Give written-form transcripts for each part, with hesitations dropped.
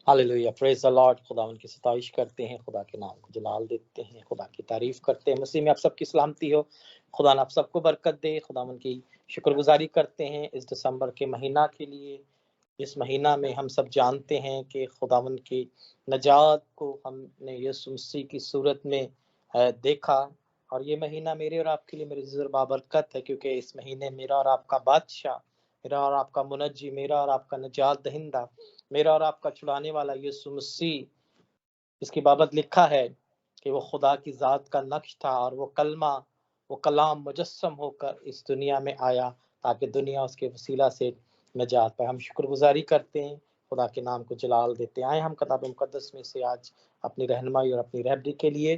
Hallelujah, praise the Lord. खुदावन की सताइश करते हैं, खुदा के नाम को जलाल देते हैं, खुदा की तारीफ करते हैं। मसीह में आप सबकी सलामती हो। खुदा ने आप सबको बरकत दे। खुदावन की शुक्रगुजारी करते हैं इस दिसंबर के महीना के लिए। इस महीना में हम सब जानते हैं कि खुदावन की नजात को हमने यीशु मसीह की सूरत में देखा। और ये महीना मेरे और आपके लिए मेरे ज़र बाबरकत है, क्योंकि इस महीने मेरा और आपका बादशाह, मेरा और आपका मुनज्जी, मेरा और आपका नजात दहिंदा, मेरा और आपका छुड़ाने वाला यीशु मसीह, इसकी बाबत लिखा है कि वो खुदा की ज़ात का नक्श था और वो कलमा, वो कलाम मुजस्सम होकर इस दुनिया में आया ताकि दुनिया उसके वसीला से नजात पाए। हम शुक्रगुजारी करते हैं, खुदा के नाम को जलाल देते हैं। आए हम किताब मुकद्दस में से आज अपनी रहनुमाई और अपनी रहबरी के लिए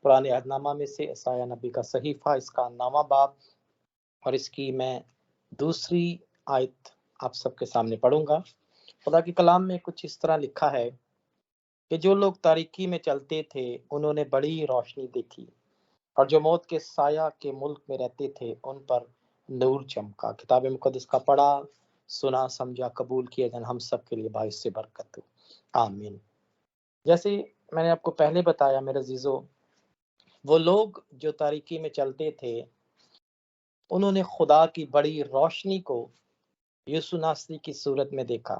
पुराने अहदनामा में से ईसाया नबी का सहीफा, इसका 9वां बाब और इसकी मैं दूसरी आयत आप सबके सामने पढ़ूंगा। खुदा के कलाम में कुछ इस तरह लिखा है कि जो लोग तारीकी में चलते थे उन्होंने बड़ी रोशनी देखी, और जो मौत के साया के मुल्क में रहते थे उन पर नूर चमका। किताब मुकद्दस का पढ़ा, सुना, समझा, कबूल किया जाना हम सब के लिए बाइस से बरकत हो। आमीन। जैसे मैंने आपको पहले बताया मेरे अजीजों, वो लोग जो तारीकी में चलते थे उन्होंने खुदा की बड़ी रोशनी को यीशु नासरी की सूरत में देखा।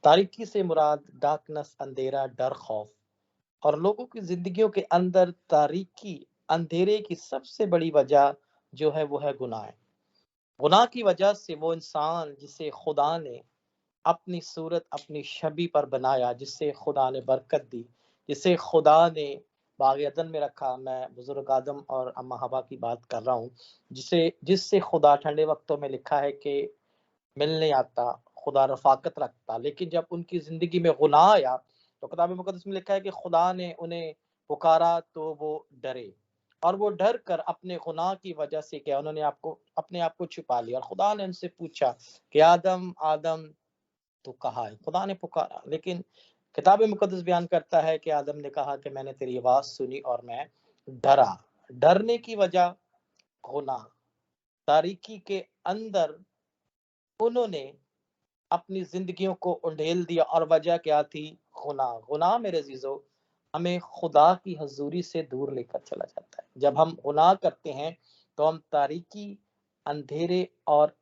तारीकी से मुराद डार्कनेस, अंधेरा, डर, खौफ। और लोगों की जिंदगियों के अंदर तारीकी, अंधेरे की सबसे बड़ी वजह जो है वो है गुनाह। गुनाह की वजह से वो इंसान जिसे खुदा ने अपनी सूरत, अपनी छवि पर बनाया, जिससे खुदा ने बरकत दी, जिसे खुदा ने बाग अदन में रखा। मैं बुजुर्ग आदम और अम्मा हवा की बात कर रहा हूँ, जिससे खुदा ठंडे वक्तों में लिखा है कि मिलने आता, खुदा रफाकत रखता। लेकिन जब उनकी जिंदगी में गुनाह आया तो किताब मुकद्दस में लिखा है कि खुदा ने उन्हें पुकारा तो वो डरे, और वो डर कर अपने गुनाह की वजह से क्या, उन्होंने अपने आप को छुपा लिया। और खुदा ने उनसे पूछा कि आदम, आदम तू कहाँ है? खुदा ने पुकारा, लेकिन किताब मुकद्दस बयान करता है कि आदम ने कहा कि मैंने तेरी आवाज सुनी और मैं डरा। डरने की वजह गुनाह, तारीकी के अंदर उन्होंने अपनी जिंदगियों को उंडेल दिया। और वजह क्या थी? गुनाह। गुनाह मेरे अजीजों हमें खुदा की हजूरी से दूर लेकर चला जाता है। जब हम गुनाह करते हैं तो हम तारीकी, अंधेरे और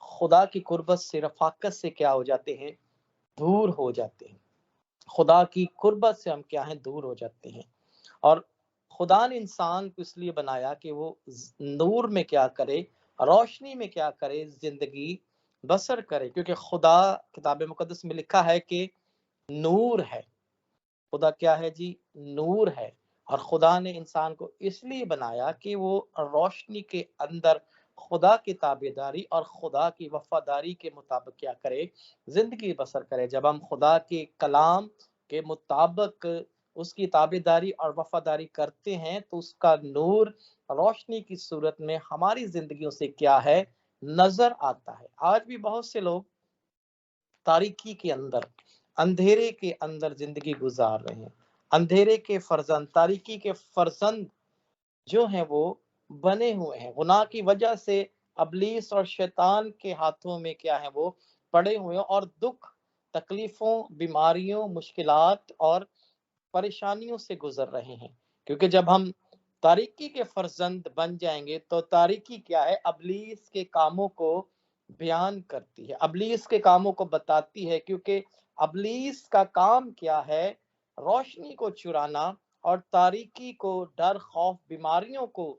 खुदा की कुर्बत से, रफाकत से क्या हो जाते हैं? दूर हो जाते हैं। खुदा की कुर्बत से हम क्या हैं? दूर हो जाते हैं। और खुदा ने इंसान को इसलिए बनाया कि वो नूर में क्या करे, रोशनी में क्या करे, जिंदगी बसर करे। क्योंकि खुदा, किताब मुकद्दस में लिखा है कि नूर है। खुदा क्या है जी? नूर है। और खुदा ने इंसान को इसलिए बनाया कि वो रोशनी के अंदर खुदा की ताबेदारी और खुदा की वफादारी के मुताबिक क्या करे? जिंदगी बसर करे। जब हम खुदा के कलाम के मुताबिक उसकी ताबेदारी और वफादारी करते हैं तो उसका नूर रोशनी की सूरत में हमारी जिंदगियों से क्या है? नजर आता है। आज भी बहुत से लोग तारीकी के अंदर, अंधेरे के अंदर जिंदगी गुजार रहे हैं। अंधेरे के फर्जंद, तारीकी के फर्जंद जो हैं वो बने हुए हैं। गुनाह की वजह से अबलीस और शैतान के हाथों में क्या है? वो पड़े हुए हैं और दुख, तकलीफों, बीमारियों, मुश्किलात और परेशानियों से गुजर रहे हैं। क्योंकि जब हम तारीकी के फर्जंद बन जाएंगे तो तारीकी क्या है? अबलीस के कामों को बयान करती है, अबलीस के कामों को बताती है। क्योंकि अबलीस का काम क्या है? रोशनी को चुराना और तारीकी को, डर, खौफ, बीमारियों को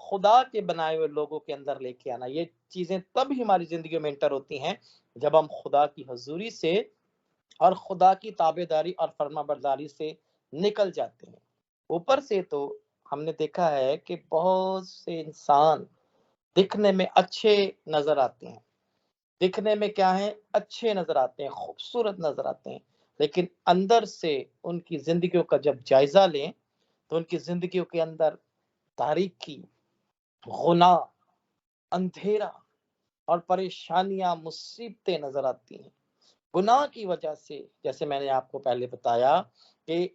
खुदा के बनाए हुए लोगों के अंदर लेके आना। ये चीजें तब ही हमारी जिंदगी में एंटर होती हैं जब हम खुदा की हजूरी से और खुदा की ताबेदारी और फर्माबरदारी से निकल जाते हैं। ऊपर से तो हमने देखा है कि बहुत से इंसान दिखने में अच्छे नजर आते हैं, दिखने में क्या है? अच्छे नजर आते हैं, खूबसूरत नजर आते हैं। लेकिन अंदर से उनकी जिंदगियों का जब जायजा लें तो उनकी जिंदगियों के अंदर तारीकी, गुनाह, अंधेरा और परेशानियां, मुसीबतें नजर आती हैं। गुनाह की वजह से, जैसे मैंने आपको पहले बताया कि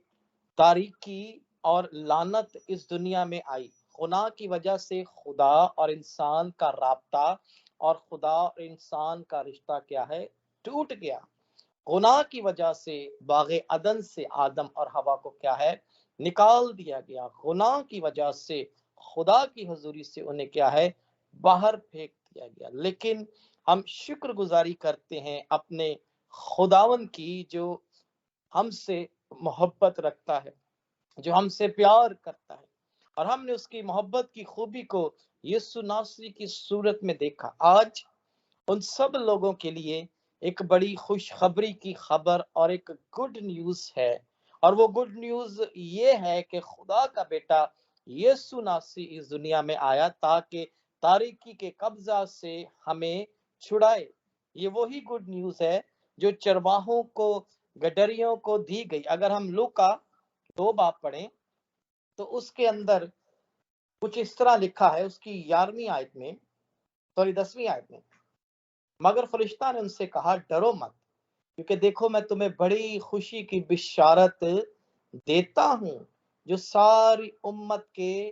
तारीकी और लानत इस दुनिया में आई। गुनाह की वजह से खुदा और इंसान का राब्ता और खुदा और इंसान का रिश्ता क्या है? टूट गया। गुनाह की वजह से बाग अदन से आदम और हवा को क्या है, निकाल दिया गया। गुनाह की वजह से खुदा की हुजूरी से उन्हें क्या है, बाहर फेंक दिया गया। लेकिन हम शुक्रगुजारी करते हैं अपने खुदावन की, जो हमसे मोहब्बत रखता है, जो हमसे प्यार करता है, और हमने उसकी मोहब्बत की खूबी को यीशु नासरी की सूरत में देखा। आज उन सब लोगों के लिए एक बड़ी खुशखबरी की खबर और एक गुड न्यूज है, और वो गुड न्यूज ये है कि खुदा का बेटा यीशु नासरी इस दुनिया में आया ताकि तारीकी के कब्जा से हमें छुड़ाए। ये वही गुड न्यूज है जो चरवाहों को, गडरियों को दी गई। अगर हम लूका 2 बाब पढ़ें तो उसके अंदर कुछ इस तरह लिखा है, उसकी 11वीं आयत में, सॉरी 10वीं आयत में, मगर फरिश्ता ने उनसे कहा, डरो मत, क्योंकि देखो मैं तुम्हें बड़ी खुशी की बिशारत देता हूं, जो सारी उम्मत के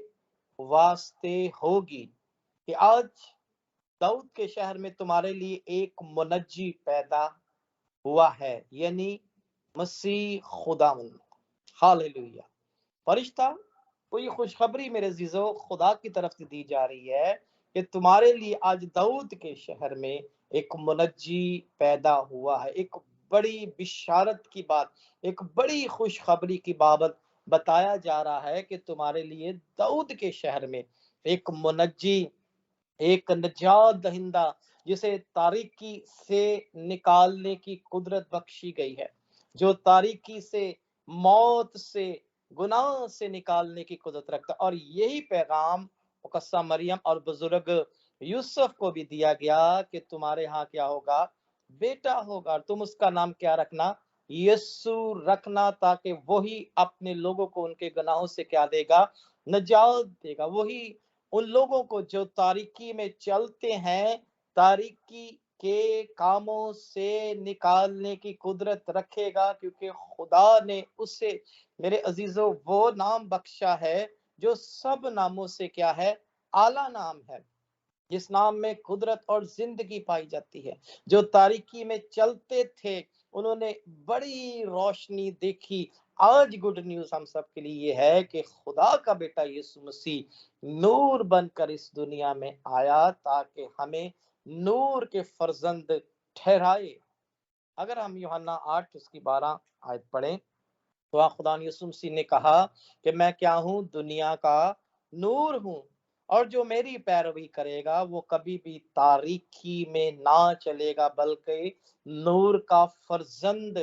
वास्ते होगी, कि आज दाऊद के शहर में तुम्हारे लिए एक मुनज्जी पैदा हुआ है, यानी मसीह खुदावंद। हालेलुया। फरिश्ता को ये खुशखबरी मेरे अजीजों खुदा की तरफ से दी जा रही है कि तुम्हारे लिए आज दाऊद के शहर में एक मुनज्जी पैदा हुआ है। एक बड़ी बिशारत की बात, एक बड़ी खुशखबरी की बाबत बताया जा रहा है कि तुम्हारे लिए दाऊद के शहर में एक मुनज्जी, एक नजात दहिंदा, जिसे तारीकी से निकालने की कुदरत बख्शी गई है, जो तारीकी से, मौत से, गुनाह से निकालने की कुदरत रखता। और यही पैगाम मुकस्सा मरियम और बुजुर्ग यूसुफ को भी दिया गया कि तुम्हारे यहाँ क्या होगा, बेटा होगा, और तुम उसका नाम क्या रखना, यीशु रखना, ताकि वही अपने लोगों को उनके गुनाहों से क्या देगा, नजात देगा। वही उन लोगों को जो तारीकी में चलते हैं, तारीकी के कामों से निकालने की कुदरत रखेगा, क्योंकि खुदा ने उसे मेरे अजीजों वो नाम बख्शा है जो सब नामों से क्या है, आला नाम है, जिस नाम में कुदरत और जिंदगी पाई जाती है। जो तारीकी में चलते थे उन्होंने बड़ी रोशनी देखी। आज गुड न्यूज हम सब के लिए ये है कि खुदा का बेटा यीशु मसीह नूर बनकर इस दुनिया में आया ताकि हमें नूर के फर्जंद ठहराए। अगर हम यूहन्ना 8 उसकी 12 आयत पढ़ें तो वहाँ खुदा यीशु मसीह ने कहा कि मैं क्या हूँ, दुनिया का नूर हूँ, और जो मेरी पैरवी करेगा वो कभी भी तारीकी में ना चलेगा, बल्कि नूर का फर्जंद,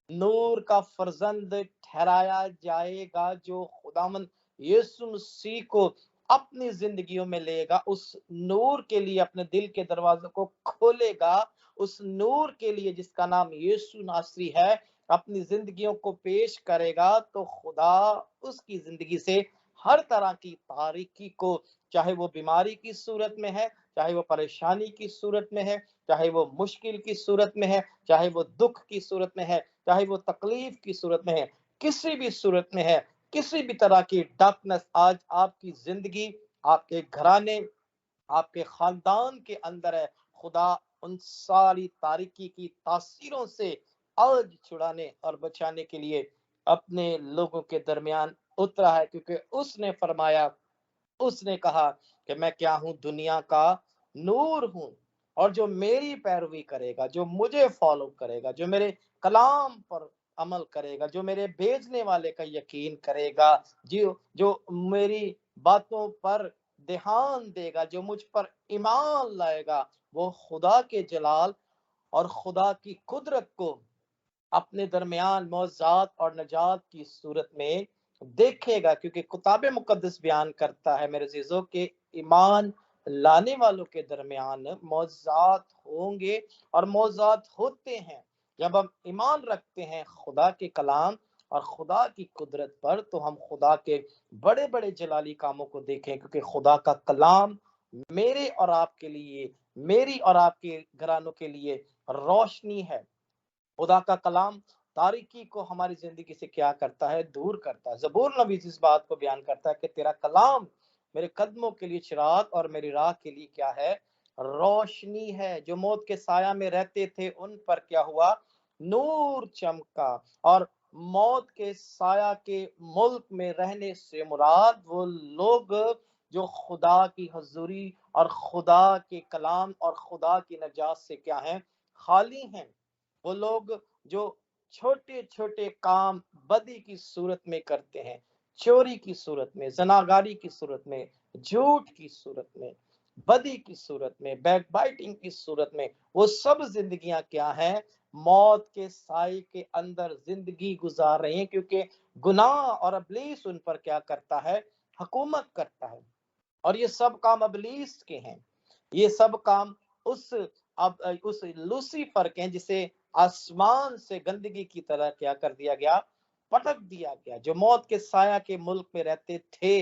नूर का फर्जंद ठहराया जाएगा। जो खुदावन यीशु मसीह को अपनी जिंदगियों में लेगा, उस नूर के लिए अपने दिल के दरवाजों को खोलेगा, उस नूर के लिए जिसका नाम यीशु नासरी है अपनी जिंदगियों को पेश करेगा, तो खुदा उसकी जिंदगी से हर तरह की तारीकी को, चाहे वो बीमारी की सूरत में है, चाहे वो परेशानी की सूरत में है, चाहे वो मुश्किल की सूरत में है, चाहे वो दुख की सूरत में है, चाहे वो तकलीफ की सूरत में है, किसी भी सूरत में है, किसी भी तरह की डार्कनेस आज आपकी जिंदगी, आपके घराने, आपके खानदान के अंदर है, खुदा उन सारी तारीकी की तासीरों से आज छुड़ाने और बचाने के लिए अपने लोगों के दरमियान उतरा है, क्योंकि उसने फरमाया, उसने कहा कि मैं क्या हूं, दुनिया का नूर हूं, और जो मेरी पैरवी करेगा, जो मुझे फॉलो करेगा, जो मेरे कलाम पर अमल करेगा, जो मेरे भेजने वाले का यकीन करेगा, जो जो मेरी बातों पर ध्यान देगा, जो मुझ पर ईमान लाएगा, वो खुदा के जलाल और खुदा की कुदरत को अपने दरमियान मौजात और नजात की सूरत में देखेगा। क्योंकि किताब मुकद्दस बयान करता है मेरे अजीजों के ईमान लाने वालों के दरमियान मौजात होंगे, और मौजात होते हैं जब हम ईमान रखते हैं खुदा के कलाम और खुदा की कुदरत पर, तो हम खुदा के बड़े बड़े जलाली कामों को देखें। क्योंकि खुदा का कलाम मेरे और आपके लिए, मेरी और आपके घरानों के लिए रोशनी है। खुदा का कलाम तारीकी को हमारी जिंदगी से क्या करता है, दूर करता है। जबूर नबी इस बात को बयान करता है कि तेरा कलाम मेरे कदमों के लिए चिराग और मेरी राह के लिए क्या है, रोशनी है। जो मौत के साया में रहते थे उन पर क्या हुआ, نور چمکا. اور موت کے سایہ کے ملک میں رہنے سے مراد وہ لوگ جو خدا کی حضوری اور خدا کے کلام اور خدا کی نجات سے کیا ہیں؟ خالی ہیں. وہ لوگ جو چھوٹے چھوٹے کام بدی کی صورت میں کرتے ہیں، چوری کی صورت میں، زناگاری کی صورت میں، جھوٹ کی صورت میں، بدی کی صورت میں، بیک بائٹنگ کی صورت میں، وہ سب زندگیاں کیا ہیں؟ موت کے سائے کے اندر زندگی گزار رہے ہیں، کیونکہ گناہ اور ابلیس ان پر کیا کرتا ہے؟ حکومت کرتا ہے. اور یہ سب کام ابلیس کے ہیں، یہ سب کام اس لوسیفر کے ہیں جسے آسمان سے گندگی کی طرح کیا کر دیا گیا؟ پٹک دیا گیا. جو موت کے سایہ کے ملک میں رہتے تھے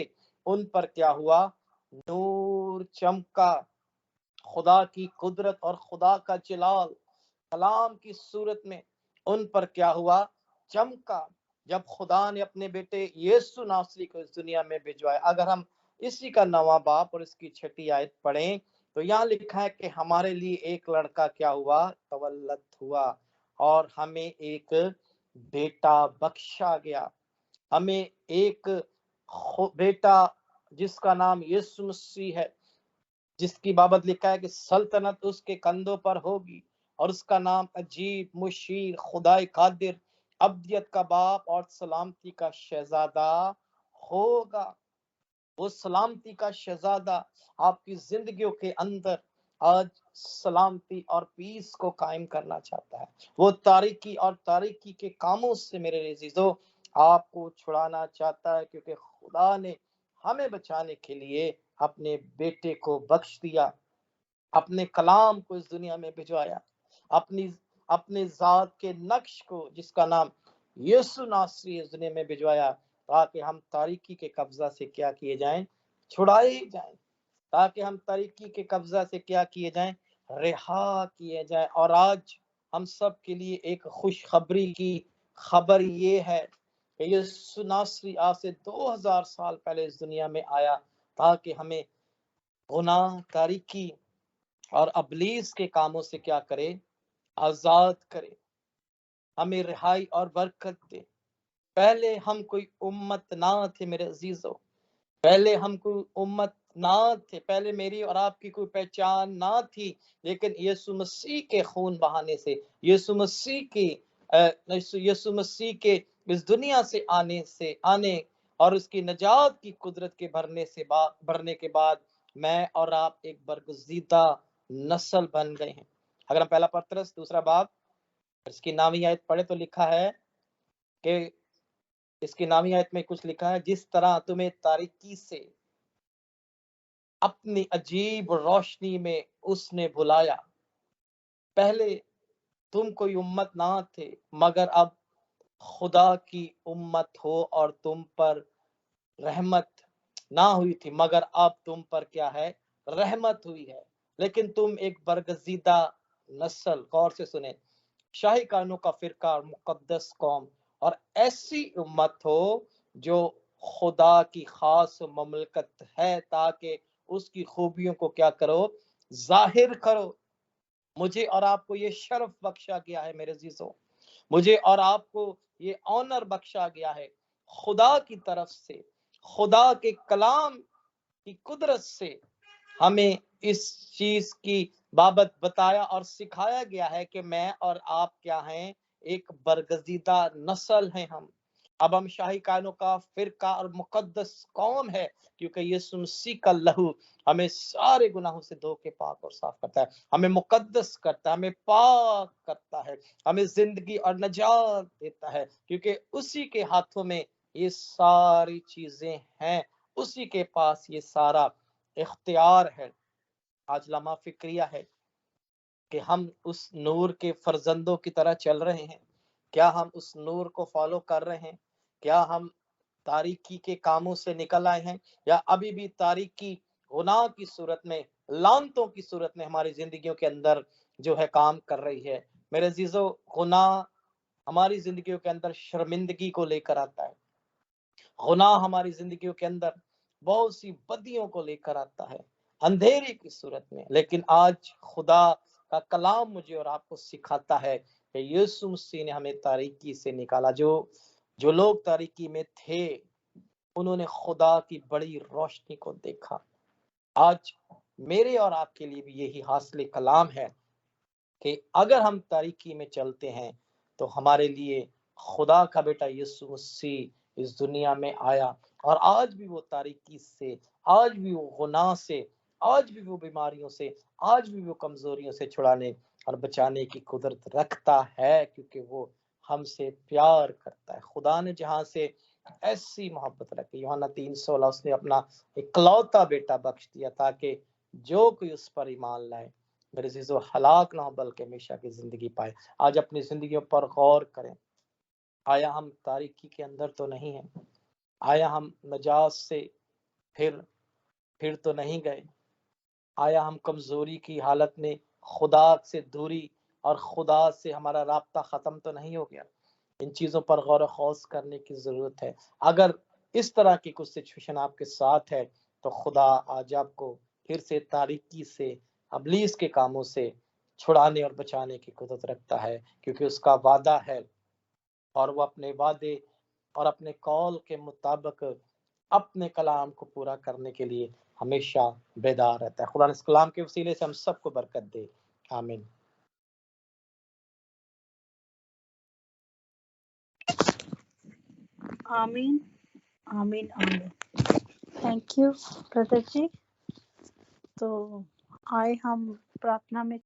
ان پر کیا ہوا؟ نور چمکا. خدا کی قدرت اور خدا کا جلال کلام کی صورت میں ان پر کیا ہوا؟ چمکا. جب خدا نے اپنے بیٹے یسوع ناصری کو اس دنیا میں بھجوایا. اگر ہم اسی کا 9واں باب اور اس کی 6 آیت پڑھیں تو یہاں لکھا ہے کہ ہمارے لیے ایک لڑکا کیا ہوا؟ تولد ہوا، اور ہمیں ایک بیٹا بخشا گیا. ہمیں ایک بیٹا جس کا نام یسوع مسیح ہے، جس کی بابت لکھا ہے کہ سلطنت اس کے کندھوں پر ہوگی، اور اس کا نام عجیب، مشیر، خدائے قادر، ابدیت کا باپ اور سلامتی کا شہزادہ ہوگا. وہ سلامتی کا شہزادہ آپ کی زندگیوں کے اندر آج سلامتی اور پیس کو قائم کرنا چاہتا ہے. وہ تاریکی اور تاریکی کے کاموں سے میرے عزیزو آپ کو چھڑانا چاہتا ہے، کیونکہ خدا نے ہمیں بچانے کے لیے اپنے بیٹے کو بخش دیا، اپنے کلام کو اس دنیا میں بھجوایا، اپنے ذات کے نقش کو جس کا نام یسوع ناصری اس دنیا میں بھجوایا، تاکہ ہم تاریکی کے قبضہ سے کیا کیے جائیں؟ چھڑائے جائیں. تاکہ ہم تاریکی کے قبضہ سے کیا کیے جائیں؟ رہا کیے جائیں. اور آج ہم سب کے لیے ایک خوشخبری کی خبر یہ ہے کہ یسوع ناصری آج سے 2000 سال پہلے اس دنیا میں آیا تاکہ ہمیں گناہ، تاریکی اور ابلیس کے کاموں سے کیا کرے؟ آزاد کرے، ہمیں رہائی اور برکت دے. پہلے ہم کوئی امت نہ تھے میرے عزیزو، پہلے ہم کوئی امت نہ تھے، پہلے میری اور آپ کی کوئی پہچان نہ تھی، لیکن یسوع مسیح کے خون بہانے سے، یسوع مسیح کے اس دنیا سے آنے اور اس کی نجات کی قدرت کے بھرنے کے بعد میں اور آپ ایک برگزیدہ نسل بن گئے ہیں. اگر ہم پہلا پترس 2 باب اس کی 9ویں آیت پڑھے تو لکھا ہے کہ اس کی 9ویں آیت میں کچھ لکھا ہے، جس طرح تمہیں تاریکی سے اپنی عجیب روشنی میں اس نے بلایا. پہلے تم کوئی امت نہ تھے، مگر اب خدا کی امت ہو، اور تم پر رحمت نہ ہوئی تھی مگر اب تم پر کیا ہے؟ رحمت ہوئی ہے. لیکن تم ایک برگزیدہ نسل، غور سے سنیں، شاہی کانوں کا فرقہ اور مقدس قوم، اور ایسی امت ہو جو خدا کی خاص مملکت ہے، تاکہ اس کی خوبیوں کو کیا کرو؟ ظاہر کرو. مجھے اور آپ کو یہ شرف بخشا گیا ہے میرے عزیزوں، مجھے اور آپ کو یہ آنر بخشا گیا ہے خدا کی طرف سے. خدا کے کلام کی قدرت سے ہمیں اس چیز کی بابت بتایا اور سکھایا گیا ہے کہ میں اور آپ کیا ہیں؟ ایک برگزیدہ نسل ہیں ہم. اب ہم شاہی کانوں کا فرقہ اور مقدس قوم ہے، کیونکہ یسوع مسیح کا لہو ہمیں سارے گناہوں سے دھو کے پاک اور صاف کرتا ہے، ہمیں مقدس کرتا ہے، ہمیں پاک کرتا ہے، ہمیں زندگی اور نجات دیتا ہے، کیونکہ اسی کے ہاتھوں میں یہ ساری چیزیں ہیں، اسی کے پاس یہ سارا اختیار ہے. آج لمحہ فکریہ ہے کہ ہم اس نور کے فرزندوں کی طرح چل رہے ہیں. کیا ہم اس نور کو فالو کر رہے ہیں؟ کیا ہم تاریکی کے کاموں سے نکل آئے ہیں، یا ابھی بھی تاریکی گناہ کی صورت میں، لعنتوں کی صورت میں ہماری زندگیوں کے اندر جو ہے کام کر رہی ہے؟ میرے عزیزو، گناہ ہماری زندگیوں کے اندر شرمندگی کو لے کر آتا ہے. گناہ ہماری زندگیوں کے اندر بہت سی بدیوں کو لے کر آتا ہے اندھیرے کی صورت میں. لیکن آج خدا کا کلام مجھے اور آپ کو سکھاتا ہے کہ یسوع مسیح نے ہمیں تاریکی سے نکالا. جو لوگ تاریکی میں تھے انہوں نے خدا کی بڑی روشنی کو دیکھا. آج میرے اور آپ کے لیے بھی یہی حاصل کلام ہے کہ اگر ہم تاریکی میں چلتے ہیں تو ہمارے لیے خدا کا بیٹا یسوع مسیح اس دنیا میں آیا اور آج بھی وہ تاریکی سے، آج بھی وہ گناہ سے، آج بھی وہ بیماریوں سے، آج بھی وہ کمزوریوں سے چھڑانے اور بچانے کی قدرت رکھتا ہے، کیونکہ وہ ہم سے پیار کرتا ہے. خدا نے جہاں سے ایسی محبت رکھی، یوحنا 3:16، اس نے اپنا اکلوتا بیٹا بخش دیا تاکہ جو کوئی اس پر ایمان لائے میرے عزیزو ہلاک نہ ہو بلکہ ہمیشہ کی زندگی پائے. آج اپنی زندگیوں پر غور کریں. آیا ہم تاریکی کے اندر تو نہیں ہیں؟ آیا ہم نجات سے پھر تو نہیں گئے؟ آیا ہم کمزوری کی حالت میں خدا سے دوری اور خدا سے ہمارا رابطہ ختم تو نہیں ہو گیا؟ ان چیزوں پر غور و خوض کرنے کی ضرورت ہے. اگر اس طرح کی کچھ سچویشن آپ کے ساتھ ہے تو خدا آج آپ کو پھر سے تاریکی سے، ابلیس کے کاموں سے چھڑانے اور بچانے کی قدرت رکھتا ہے، کیونکہ اس کا وعدہ ہے اور وہ اپنے وعدے اور اپنے قول کے مطابق اپنے کلام کو پورا کرنے کے لیے ہمیشہ بیدار رہتا ہے. خدا اس کلام کے وسیلے سے ہم سب کو برکت دے. آمین. آمین آمین آمین. تھینک یو برادر جی. تو آئے ہم پرارتھنا میں